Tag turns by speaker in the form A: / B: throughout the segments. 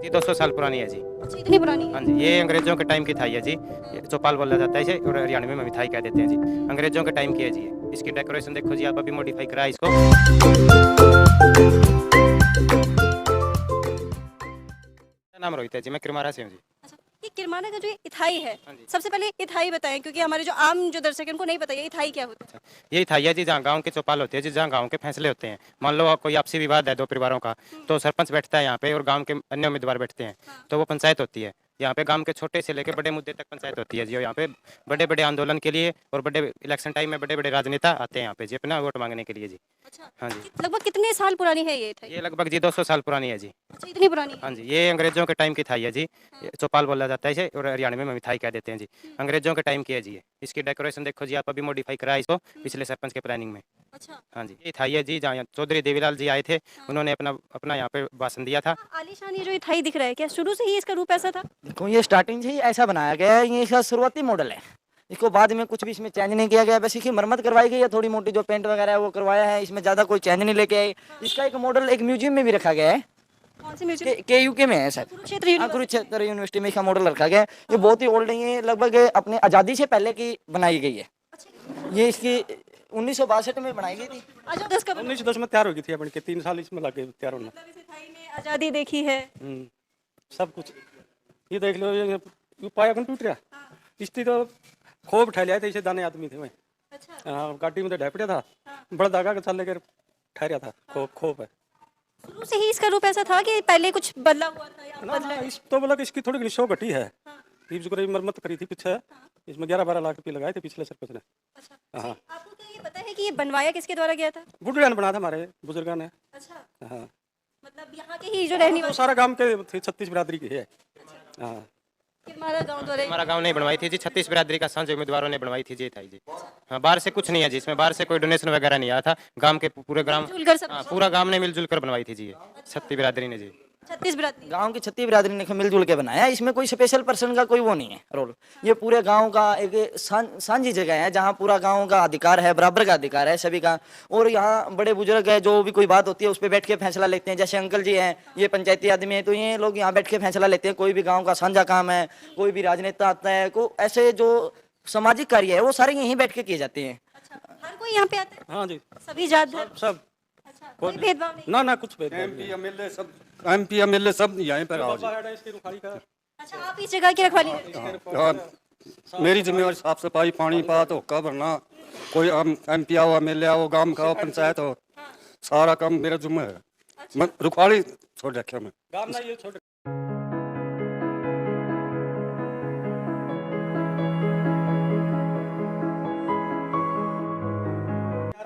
A: जी 200 साल पुरानी है जी।
B: अच्छा, इतनी पुरानी है।
A: हाँ जी, ये अंग्रेजों के टाइम की थाई है जी। ये चौपाल बोला जाता है इसे और हरियाणवी में मिठाई कह देते हैं जी। अंग्रेजों के टाइम की है जी ये। इसकी डेकोरेशन देखो जी, आप अभी मॉडिफाई करा है इसको। मेरा नाम रोहित है जी, मैं किरमारा से हूँ जी।
B: अच्छा, ये किरमाना का जो ये इथाई है,
A: हाँ जी।
B: सबसे पहले इथाई बताएं, क्योंकि हमारे जो आम जो दर्शक हैं उनको नहीं पता ये इथाई क्या होता है।
A: यही थाई है जी, जहाँ गांव के चौपाल होते हैं जी, जहाँ गांव के फैसले होते हैं। मान लो कोई आपसी विवाद है दो परिवारों का, तो सरपंच बैठता है यहाँ पे और गांव के अन्य उम्मीदवार बैठते हैं, तो वो पंचायत होती है। यहाँ पे गांव के छोटे से लेकर बड़े मुद्दे तक पंचायत होती है जी। और यहाँ पे बड़े बड़े आंदोलन के लिए और बड़े इलेक्शन टाइम में बड़े बड़े राजनेता आते हैं यहाँ पे जी, अपना वोट मांगने के लिए जी।
B: अच्छा,
A: हाँ जी,
B: लगभग कितने साल पुरानी है ये इथाई?
A: ये लगभग जी 200 साल पुरानी है जी।
B: अच्छा, इतनी पुरानी है।
A: हाँ जी, ये अंग्रेजों के टाइम की थाई है जी। ये चौपाल बोला जाता है इसे और हरियाणवी में मिठाई कह देते हैं जी। अंग्रेजों के टाइम की है जी ये। इसकी डेकोरेशन देखो जी, आप अभी मॉडिफाई करा है इसको पिछले सरपंच के प्लानिंग में।
B: अच्छा,
A: हाँ जी, ये थाई है जी, जहाँ चौधरी देवीलाल जी आए थे, उन्होंने अपना अपना यहाँ पे भाषण दिया था।
B: आलीशान ये जो इथाई दिख रहा है, क्या शुरू से ही इसका रूप ऐसा था?
C: देखो ये स्टार्टिंग से ही ऐसा बनाया गया है, ये इसका शुरुआती मॉडल है। इसको बाद में कुछ भी इसमें चेंज नहीं किया गया, बस इसकी मरम्मत करवाई गई है, थोड़ी मोटी जो पेंट वगैरह है वो करवाया है, इसमें ज़्यादा कोई चेंज नहीं लेके आए। इसका एक मॉडल एक म्यूजियम में भी रखा गया है,
B: कौन सी म्यूजियम?
C: के यूके में है सर।
B: कुरुक्षेत्र
C: हाँ,
B: यूनिवर्सिटी।
C: कुरुक्षेत्र यूनिवर्सिटी में इसका मॉडल रखा गया है। ये बहुत ही ओल्ड है, ये लगभग अपने आज़ादी से पहले की बनाई गई है। ये इसकी 1962 में बनाई गई थी।
B: अच्छा, 10 का
D: 1910 में तैयार हो गई थी अपनी के 3 साल इसमें लगे तैयार होने।
B: मतलब इस इथाई में आज़ादी देखी है।
D: सब कुछ ये देख लो, ये पाया कौन टूट रहा इसकी तो खूब ठहलिया थे, इसे दाने आदमी थे मैं।
B: अच्छा,
D: हाँ, गाड़ी में तो ढैपड़िया था, बड़ा दागा का चल लेकर ठहरिया था, खूब है
B: शुरू से ही इसका रूप ऐसा था कि पहले कुछ बदला हुआ था या
D: ना।
B: बदला है?
D: इस तो बोला कि इसकी थोड़ी शो घटी है। इसको मरम्मत करी थी पीछे, इसमें 11-12 लाख रुपये लगाए थे पिछले सरपंच ने।
B: अच्छा,
D: हाँ,
B: आपको क्या ये पता है कि ये बनवाया किसके द्वारा गया था?
D: बुढ़िया ने बना था हमारे बुजुर्गों ने।
B: अच्छा,
D: हाँ,
B: मतलब यहाँ के ही जो रहने
D: तो
B: वाले
D: सारा गांव के थे, 36 बिरादरी के है। हाँ,
B: हमारा गांव द्वारा
A: हमारा गांव नहीं बनवाई थी जी, 36 बिरादरी का सांझ उम्मीदवारों ने बनवाई थी जी थाई जी। हाँ, बाहर से कुछ नहीं है जी, इसमें बाहर से कोई डोनेशन वगैरह नहीं आया था। गांव के पूरे ग्राम,
B: मिलजुल कर सब
A: हाँ, पूरा गांव ने मिलजुल कर बनवाई थी जी ये, 36 बिरादरी ने जी।
B: 36 बिरादरी।
C: गांव की 36 बिरादरी ने मिलजुल के बनाया है। इसमें कोई स्पेशल पर्सन का कोई वो नहीं है रोल। ये पूरे गांव का एक साझी जगह है, जहां पूरा गांव का अधिकार है, बराबर का अधिकार है सभी का। और यहाँ बड़े बुजुर्ग है, जो भी कोई बात होती है उस पर बैठ के फैसला लेते हैं। जैसे अंकल जी हैं, ये पंचायती आदमी है, तो ये लोग यहाँ बैठ के फैसला लेते हैं। कोई भी गाँव का साझा काम है, कोई भी राजनेता आता है, को ऐसे जो सामाजिक कार्य है वो सारे यहीं बैठ के किए जाते हैं।
B: अच्छा, हर कोई यहाँ पे आता है?
D: हाँ जी,
B: सभी जात धर्म?
D: सब
B: अच्छा, कोई भेदभाव नहीं?
D: ना कुछ भेद नहीं।
E: एमपी एमएलए सब यहीं पर आओ जी।
D: बाबा है इसकी रुखाड़ी का।
B: अच्छा, आप इस जगह की रखवाली करते हैं?
E: हाँ, मेरी जिम्मेवारी साफ सफाई, पानी पात, होका भरना, कोई एमपी आओ, एमएलए आओ, गांव का हो, पंचायत हो, सारा काम मेरा जिम्मे है। मैं रुखाड़ी छोड़ रखे मैं।
D: गांव ना ये छोटे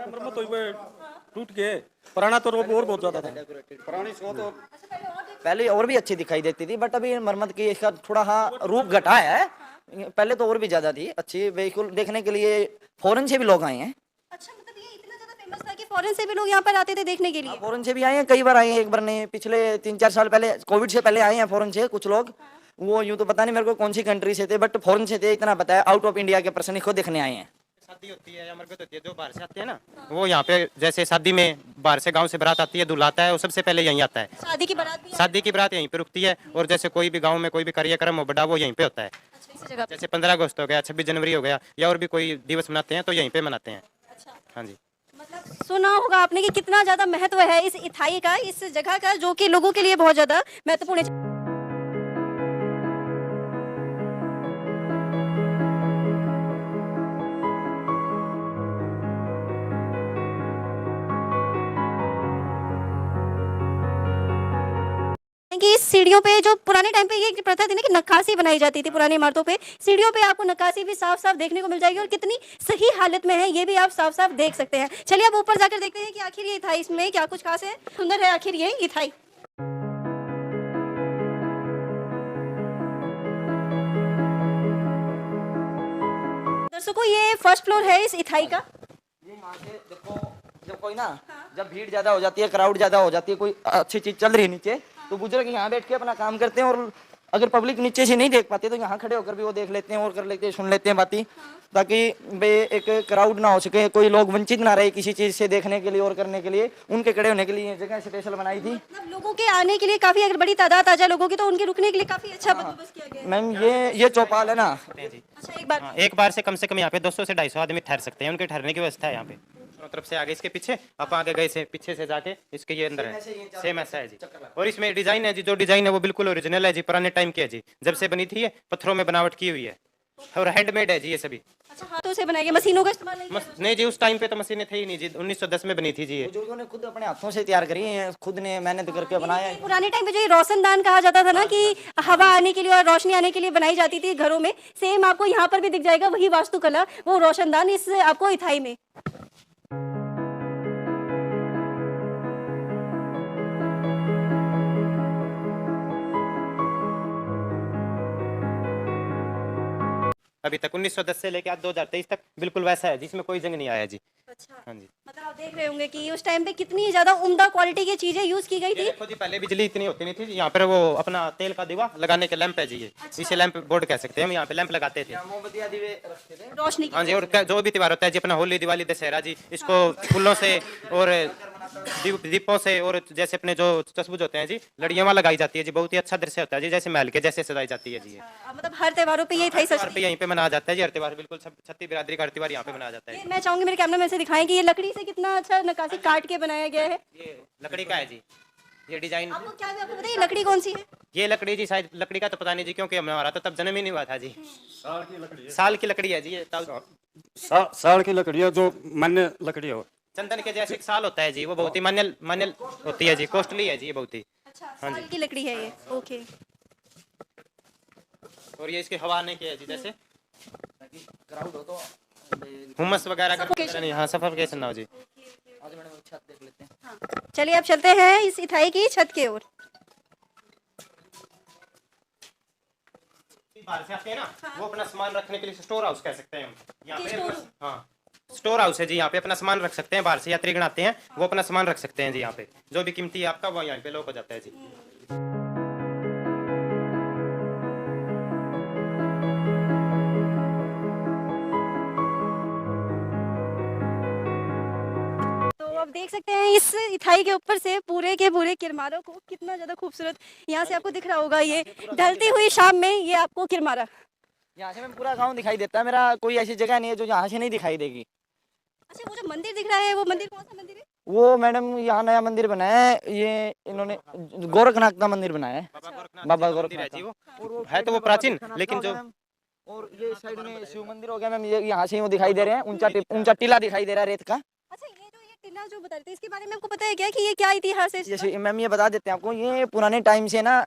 D: मरम्मत हुई, वो टूट गए। पुराना तो रोड और बहुत ज्यादा था।
E: पुरानी सो तो
C: पहले और भी अच्छी दिखाई देती थी, बट अभी मरम्मत की इसका थोड़ा हाँ रूप घटा है। पहले तो और भी ज्यादा थी अच्छी। बिल्कुल देखने के लिए फॉरेन से भी लोग आए हैं।
B: अच्छा, मतलब ये इतना ज्यादा फेमस था कि फॉरेन से भी लोग यहाँ पर आते थे देखने के लिए?
C: फॉरेन से भी आए हैं, कई बार आए हैं। एक बार नहीं, पिछले 3-4 साल पहले, कोविड से पहले आए हैं फॉरेन से कुछ लोग। वो यूँ तो पता नहीं मेरे को कौन सी कंट्री से थे, बट फॉरेन से थे, इतना पता है। आउट ऑफ इंडिया के पर्सन इसको देखने आए हैं।
A: शादी होती है या मरकत होती है, जो बाहर से आते हैं ना, वो यहाँ पे जैसे शादी में बाहर से गांव से बारात आती है, दूल्हा आता है, वो सबसे पहले यहीं आता है।
B: शादी की बारात भी है?
A: शादी की बारात यहीं पे रुकती है। और जैसे कोई भी गांव में कोई भी कार्यक्रम हो बड़ा, वो यहीं पे होता है।
B: अच्छा, इसी जगह पे।
A: जैसे 15 अगस्त हो गया, 26 जनवरी हो गया, या और भी कोई दिवस मनाते हैं तो यहीं पे मनाते हैं।
B: अच्छा,
A: हाँ जी,
B: मतलब सुना होगा आपने कि कितना ज्यादा महत्व है इस इथाई का, इस जगह का, जो कि लोगों के लिए बहुत ज्यादा महत्वपूर्ण है। कि इस सीढ़ियों पे जो पुराने टाइम पे ये प्रथा थी ना कि नक्काशी बनाई जाती थी पुरानी इमारतों पे, सीढ़ियों पे आपको नक्काशी भी साफ साफ देखने को मिल जाएगी और कितनी सही हालत में है ये भी आप साफ साफ देख सकते हैं। चलिए अब ऊपर जाकर देखते हैं कि आखिर ये इथाई इसमें क्या कुछ खास है, सुंदर है आखिर ये इथाई। दर्शकों, ये फर्स्ट फ्लोर है इस इथाई का।
C: ये यहाँ से देखो, जब कोई ना, जब भीड़ ज्यादा हो जाती है, क्राउड ज्यादा हो जाती है, कोई अच्छी चीज चल रही है नीचे, तो बुजुर्ग यहाँ बैठ के अपना काम करते हैं और अगर पब्लिक नीचे से नहीं देख पाती तो यहाँ खड़े होकर भी वो देख लेते हैं और कर लेते हैं, सुन लेते हैं बातें, ताकि बे एक क्राउड ना हो सके, कोई लोग वंचित ना रहे किसी चीज़ से देखने के लिए और करने के लिए। उनके खड़े होने के लिए ये जगह स्पेशल बनाई थी।
B: मतलब लोगों के आने के लिए काफी, अगर बड़ी तादाद आ जाए लोगों की तो उनके रुकने के लिए काफी अच्छा बंदोबस्त किया गया है।
C: मैम ये चौपाल है ना,
A: जी
B: अच्छा एक बार
A: हाँ, एक बार से कम यहाँ पे 200 से 250 आदमी ठहर सकते हैं, उनके ठहरने की व्यवस्था है यहाँ पे। दोनों तरफ से आगे इसके पीछे, आप आगे गए से पीछे से जाके इसके ये अंदर है, सेम ऐसा है जी। और इसमें डिजाइन है जी, जो डिजाइन है वो बिल्कुल ओरिजिनल है जी, पुराने टाइम की है जी, जब से बनी थी ये पत्थरों में बनावट की हुई है और हैंडमेड है जी ये सभी।
B: अच्छा हाथों से बनाई गई, मशीनों का इस्तेमाल नहीं किया?
A: नहीं जी, उस टाइम पे तो मशीनें थी ही नहीं जी, 1910 में बनी थी जी ये।
C: बुजुर्गों ने खुद अपने हाथों से तैयार करी है, खुद ने मेहनत करके बनाया है।
B: पुराने टाइम पे जो ये रोशनदान कहा जाता था ना, कि हवा आने के लिए और रोशनी आने के लिए बनाई जाती थी घरों में, सेम आपको यहाँ पर भी दिख जाएगा वही वास्तुकला, वो रोशनदान इस आपको इथाई में।
A: अभी तक 1910 से लेके आज 2023 तक बिल्कुल वैसा है जिसमें कोई जंग नहीं आया जी।
B: अच्छा
A: हाँ जी।
B: मतलब आप देख रहे होंगे कि उस टाइम पे कितनी ज्यादा उम्दा क्वालिटी की चीजें यूज की गई थी।
A: देखो जी, पहले बिजली इतनी होती नहीं थी, यहाँ पर वो अपना तेल का दीवा लगाने के लैंप है जी ये, इसे लैंप बोर्ड कह सकते हैं हम, यहाँ पे लैंप लगाते थे।
C: मोमबत्ती आदि वे रखते थे।
B: रोशनी की
A: हाँ जी, और जो भी त्योहार होता है जी, अपना होली, दिवाली, दशहरा जी, इसको फूलों से और दीपों से और जैसे अपने जो तस्बूज होते हैं जी, लड़ियाँ वहाँ लगाई जाती है जी, बहुत ही अच्छा दृश्य होता है जी, जैसे महल के जैसे सजाई जाती है जी ये।
B: मतलब हर त्योहारों पे ये था ही
A: त्योहार पे यहीं पे मनाया जाता है जी, हर त्योहार बिल्कुल छत्ती बिरादरी का हर त्योहार यहाँ पे मनाया जाता है।
B: मैं चाहूंगी मेरे कैमरा में से दिखाएं कि ये लकड़ी से कितना अच्छा नक्काशी काट के बनाया गया है।
A: ये लकड़ी का है जी, ये डिजाइन।
B: आपको क्या भी आपको बताइए लकड़ी कौन सी है?
A: ये लकड़ी जी, शायद लकड़ी का तो पता नहीं जी, क्योंकि हमारा तो तब जन्म ही नहीं हुआ था जी। साल की लकड़ी है जी ये,
E: साल की लकड़ी है, जो मान्य लकड़ी हो।
A: चंदन के जैसे एक साल होता है जी, वो बहुत ही मान्य होती है जी, कॉस्टली है जी ये बहुत ही।
B: अच्छा साल की लकड़ी है ये, ओके।
A: और ये इसकी हवा आने की है जी, जैसे
C: क्राउड हो तो
A: हुमस वगैरह का नहीं, हाँ सफोकेशन ना हो जी।
C: आज मैडम छत देख लेते हैं।
B: चलिए अब चलते हैं इस इथाई की छत की ओर।
A: बाहर से आते हैं ना, वो अपना सामान रखने के लिए स्टोर हाउस कह सकते हैं हम यहाँ पे। हाँ स्टोर हाउस है जी, यहाँ पे अपना सामान रख सकते हैं, बाहर से यात्रीगण आते हैं वो अपना सामान रख सकते हैं जी, यहाँ पे जो भी कीमती है आपका वो यहाँ पे लोग हो जाता है जी।
B: आप देख सकते हैं इस इथाई के ऊपर से पूरे के पूरे किरमारा को, कितना ज्यादा खूबसूरत यहाँ से आपको दिख रहा होगा। ये ढलती हुई शाम में ये आपको किरमारा,
C: यहाँ से मैं पूरा गांव दिखाई देता है। मेरा कोई ऐसी जगह नहीं है जो यहाँ से नहीं दिखाई देगी।
B: अच्छा वो जो मंदिर दिख रहा है वो मंदिर कौन सा मंदिर है?
C: वो मैडम यहाँ नया मंदिर बनाया है, ये इन्होंने गोरखनाथ का मंदिर बनाया है। बाबा गोरखनाथ
A: जी, वो है तो वो प्राचीन, लेकिन जो
C: और ये साइड में शिव मंदिर हो गया मैम, ये यहाँ से वो दिखाई दे रहे हैं, ऊंचा टीला दिखाई दे रहा है रेत का।
B: अच्छा ये टीला जो बता रहे थे इसके बारे में आपको पता है क्या कि ये क्या इतिहास है इसका?
C: जैसे मैम ये बता देते हैं आपको, ये पुराने टाइम से ना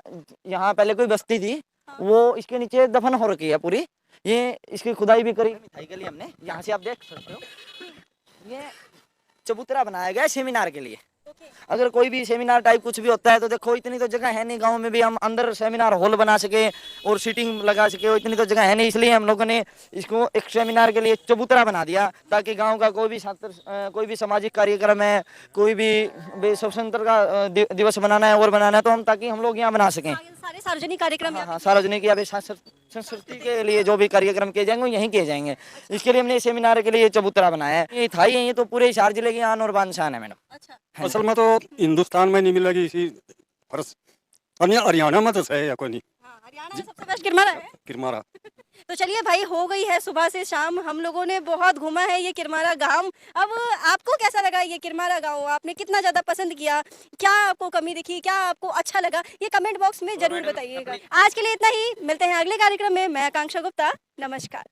C: यहाँ पहले कोई बस्ती थी, वो इसके नीचे दफन हो रखी है पूरी। ये इसकी खुदाई भी करी मिठाई के लिए हमने, यहाँ से आप देख सकते हो। ये चबूतरा बनाया गया है सेमिनार के लिए। अगर कोई भी सेमिनार टाइप कुछ भी होता है तो देखो इतनी तो जगह है नहीं गांव में भी हम अंदर सेमिनार हॉल बना सके और सीटिंग लगा सके, इतनी तो जगह है नहीं, इसलिए हम लोगों ने इसको एक सेमिनार के लिए चबूतरा बना दिया, ताकि गांव का कोई भी छात्र कोई भी सामाजिक कार्यक्रम है, कोई भी स्वतंत्रता का दिवस बनाना है और बनाना है तो हम ताकि हम लोग यहाँ बना सकें।
B: सारे सार्वजनिक कार्यक्रम
C: हाँ सार्वजनिक या संस्कृति के लिए जो भी कार्यक्रम किए जाएंगे यहीं किए जाएंगे। इसके लिए हमने सेमिनार के लिए चबूतरा बनाया है। ये था ही, ये तो पूरे हिसार जिले की आन और बान शान है मैडम।
B: अच्छा
E: असल में तो हिंदुस्तान में नहीं मिलेगी इसी हरियाणा में तो है या कोई नहीं।
B: हाँ, हरियाणा में सबसे बेस्ट किरमारा है।
E: किरमारा।
B: तो चलिए भाई हो गई है सुबह से शाम, हम लोगों ने बहुत घूमा है ये किरमारा गांव। अब आपको कैसा लगा ये किरमारा गांव? आपने कितना ज्यादा पसंद किया? क्या आपको कमी दिखी? क्या आपको अच्छा लगा? ये कमेंट बॉक्स में जरूर बताइएगा। आज के लिए इतना ही, मिलते हैं अगले कार्यक्रम में। मैं आकांक्षा गुप्ता, नमस्कार।